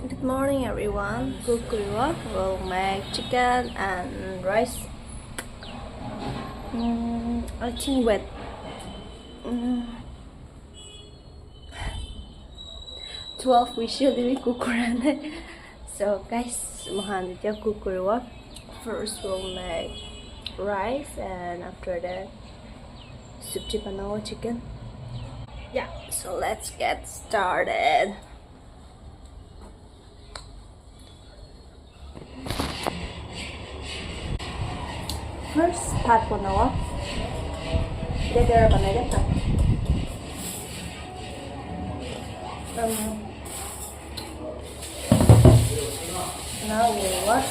Good morning everyone. Kukuriwa will make chicken and rice. I think with 12 we should be kukurane. So guys, mohan dia kukuriwa. First we'll make rice and after that subji banawa chicken. Yeah, so let's get started. First pat banawa. Dia banai dia pat. Now we what?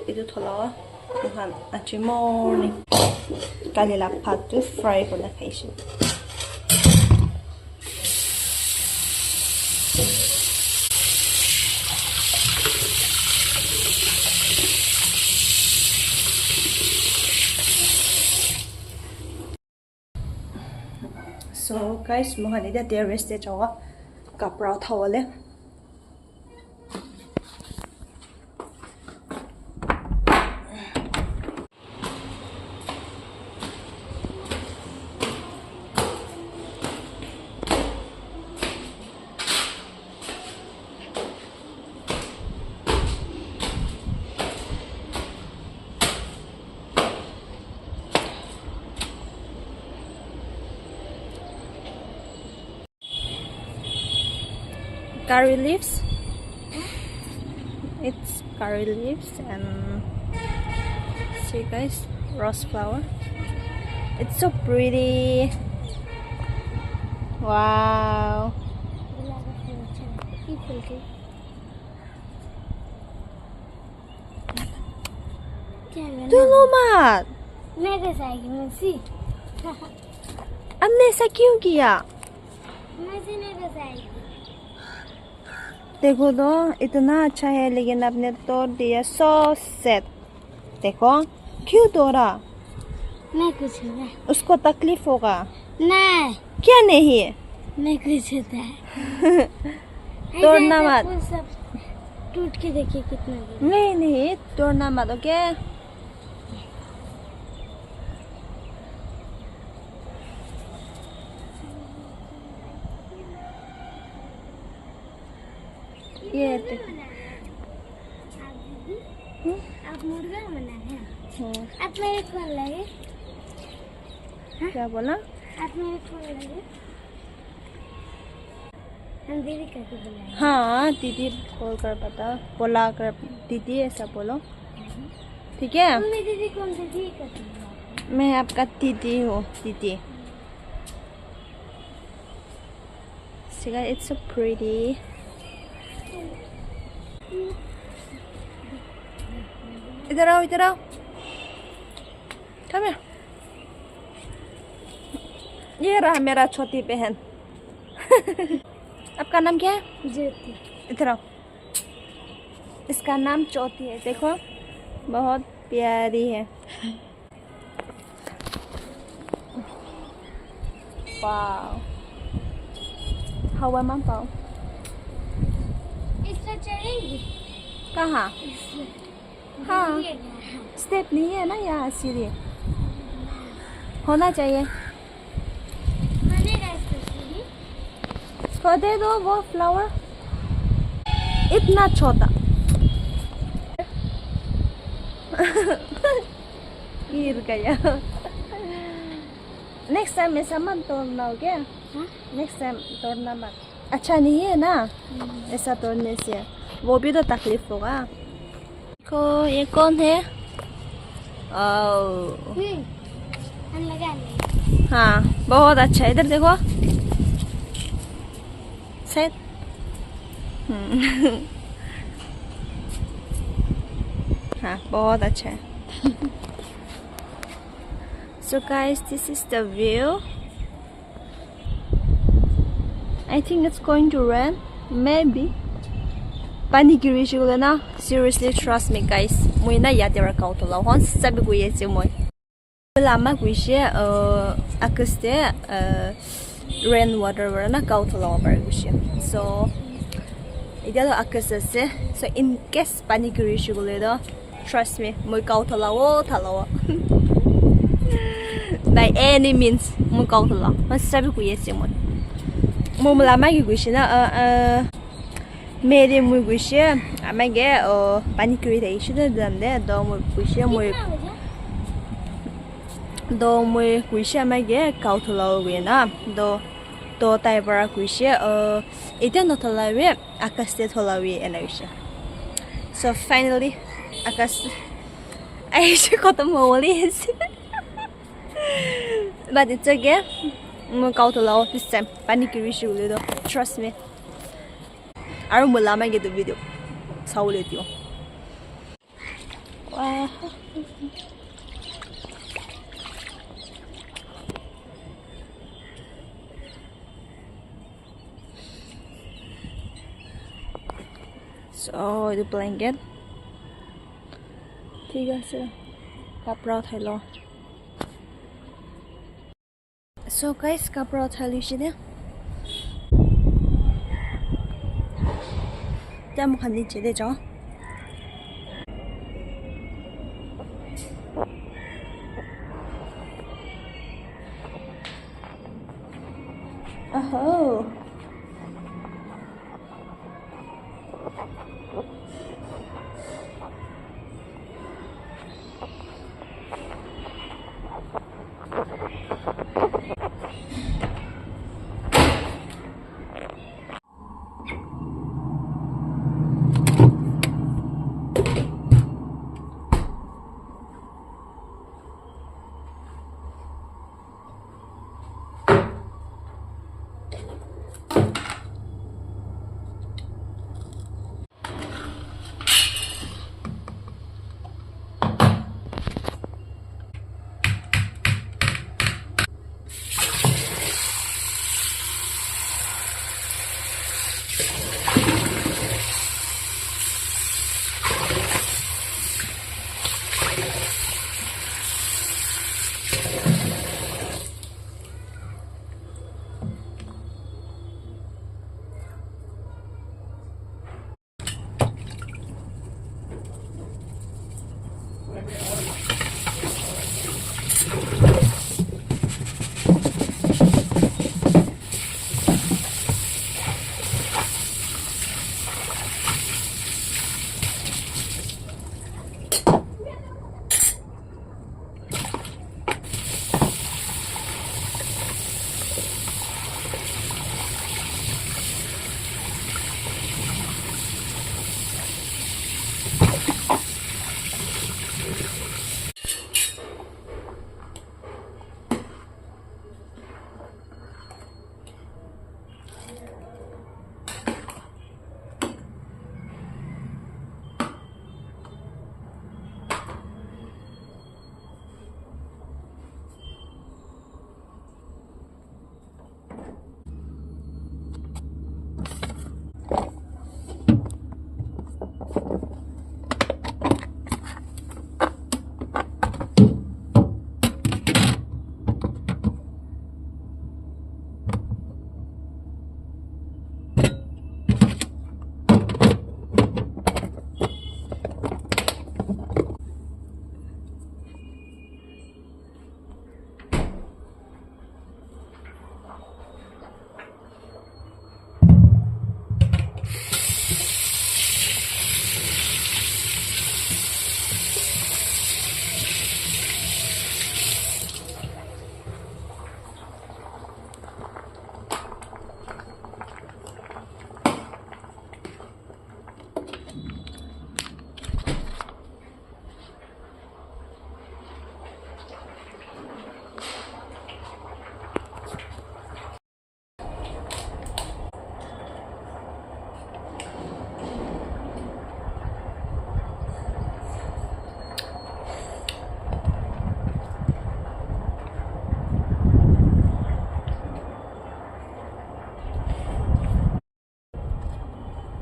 Itu tholawa bukan aci morning kali lapat tu fry kona kaisu. So guys, mohon ida dia rest dia jawa kapra thawale. Curry leaves. It's curry leaves and see guys, rose flower. It's so pretty. Wow. Tulo mat. Naga जाएगी मुझसे हमने ऐसा क्यों किया? मुझे naga जाएगी देखो तो इतना अच्छा है लेकिन आपने तोड़ दिया सो सेट. देखो क्यों तोड़ा? नहीं कुछ होगा उसको तकलीफ होगा. नहीं क्या नहीं? नहीं कुछ होता है तोड़ना मत. फूल सब टूट के देखिए कितना गिरा. नहीं तोड़ना मत. ओके ये आप मुर्गा बना है. आप मेरे कौन लगे? क्या बोला? आप मेरे कौन लगे? हम दीदी करके बुलाए. हाँ दीदी बोल कर बता. बोला कर दीदी ऐसा बोलो. ठीक है. मम्मी दीदी कौन दीदी करके बुलाए? मैं आपका दीदी हूँ. दीदी. See guys, it's so pretty. इधर आओ इधर आओ. Come here. ये रहा मेरा छोटी बहन. आपका नाम क्या है? ज्योति. इधर आओ. इसका नाम चौथी है. देखो बहुत प्यारी है. वाव. हवा में पाओ. इससे चढ़ेंगी कहाँ? हाँ ये स्टेप नहीं है ना यहाँ. सीढ़ी होना चाहिए. बनेगा इसका सीढ़ी. को दे दो वो फ्लावर. इतना छोटा. गिर गया. नेक्स्ट टाइम ऐसा मत तोड़ना. हो क्या? नेक्स्ट टाइम तोड़ना मत. अच्छा नहीं है ना ऐसा तोड़ने से. वो भी तो तकलीफ होगा. ये कौन है? हम लगा लेंगे। हाँ बहुत अच्छा है, इधर देखो शायद। हाँ बहुत अच्छा है। So guys, this is the view. I think it's going to rain, maybe. Pani गिरी शुरू ना, seriously trust me guys. मुझे ना याद रखा हो तो लाओ, सभी को ये चीज़ मुझे। लम्बा कोई शे अक्सते rain water वरना काउ तो लाओ पर कुछ। So इधर तो अक्सते से, so in case pani गिरी शुरू ले तो trust me, मुझे काउ तो लाओ था लाओ। By any means, मुझे काउ तो लाओ, सभी को ये चीज़ मुझे। मुझे लम्बा की कुछ ना मेरे मुझे कुछ मैं के पानी गिरी था इशू तो दंडे दो मुझे कुछ मैं के काउ तो लाओगे ना दो टाइप का कुछ इधर न तो लावे आकाश ते तो लावे एनाइशा so finally आकाश ऐसे खत्म हो गई है but it's okay मुझे काउ तो लाओ this time पानी गिरी शुरू ले दो trust me और मुला मैं के तो वीडियो साउ लेती हूँ वाह so the blanket ठीक है सर कपड़ा उठा लो so guys कपड़ा उठा लीजिए क्या मुझे नीचे ले जाओ ओह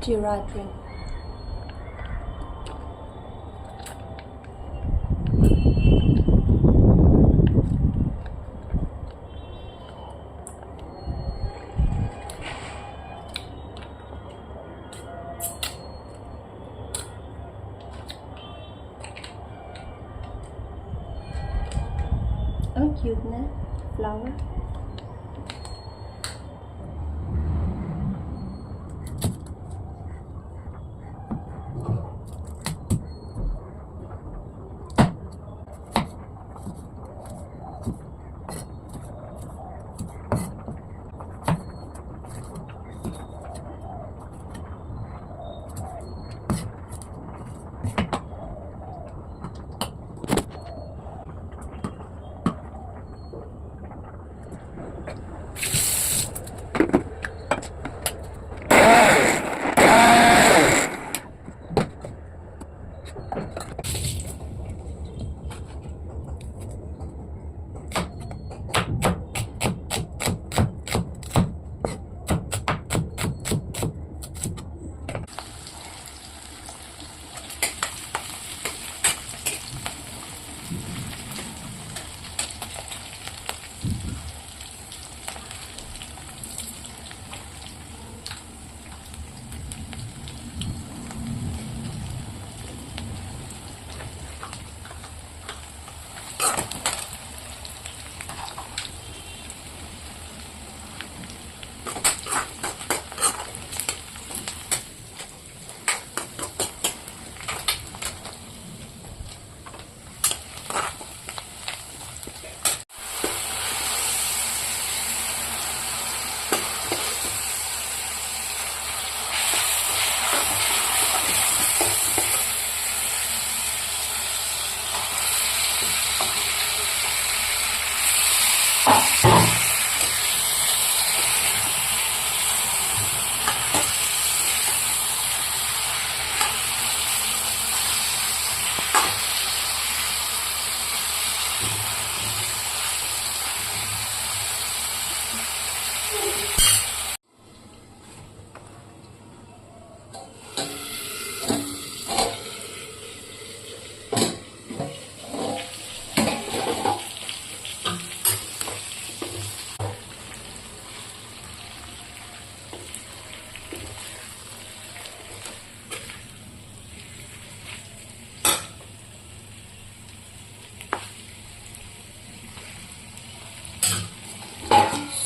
Jeera drink. Oh, cute na flower.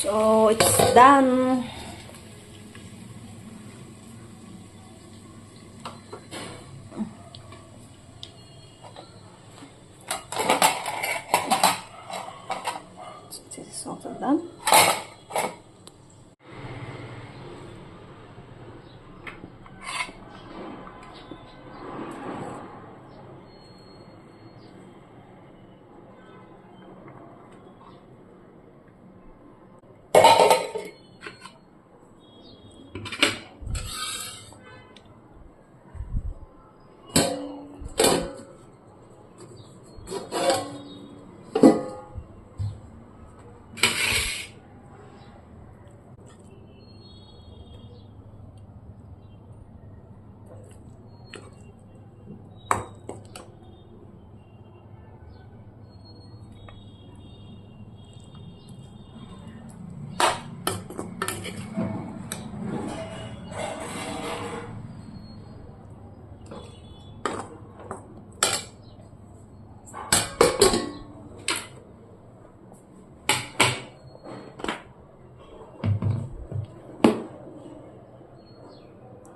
So it's done. This is also done.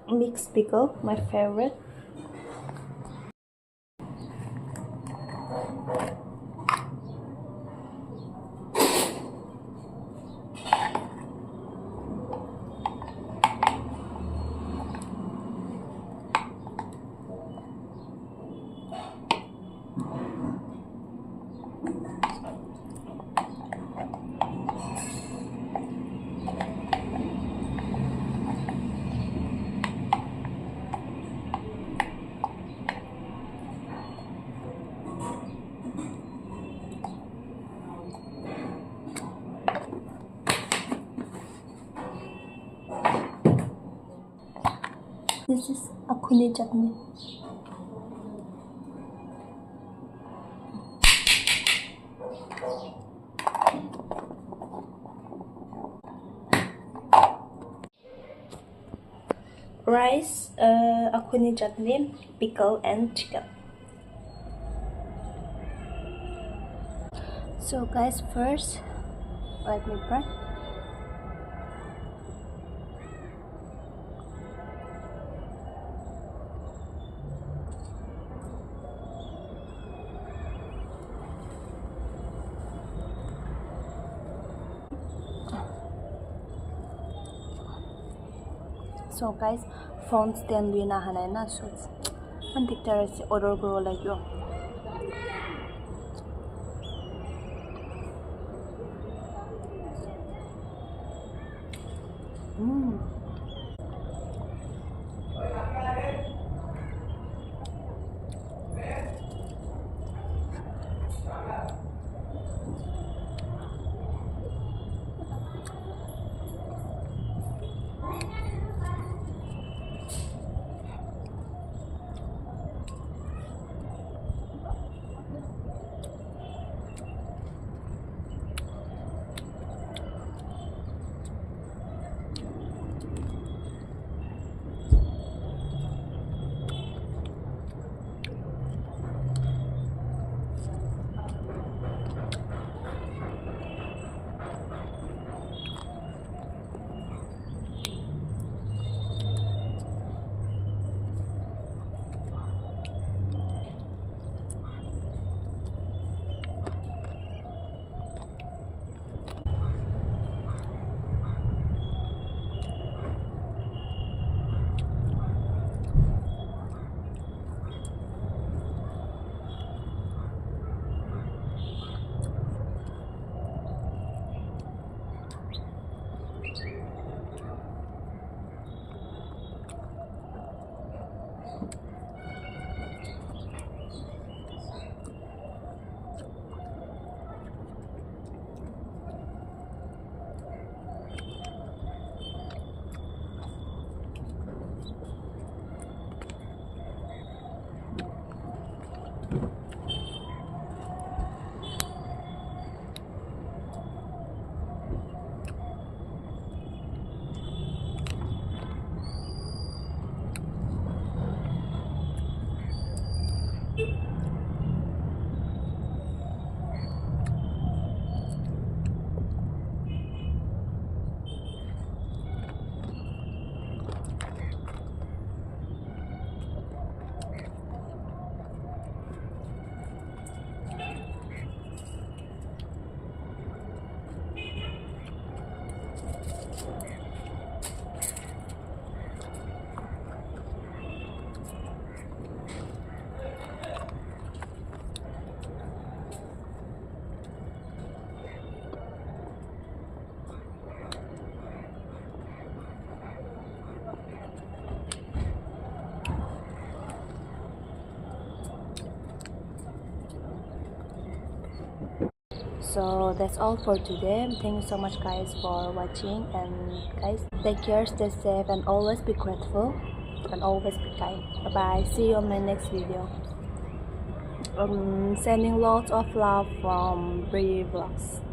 Mixed pickle, my favorite. This is Axone chutney. Rice, Axone chutney, pickle, and chicken. So guys, first let me fry. So guys, phone stand we na hanay na so antik terrace order grow like yo. So that's all for today. Thank you so much guys for watching, and guys take care, stay safe, and always be grateful and always be kind. Bye bye, see you on my next video. Sending lots of love from Bree Vlogs.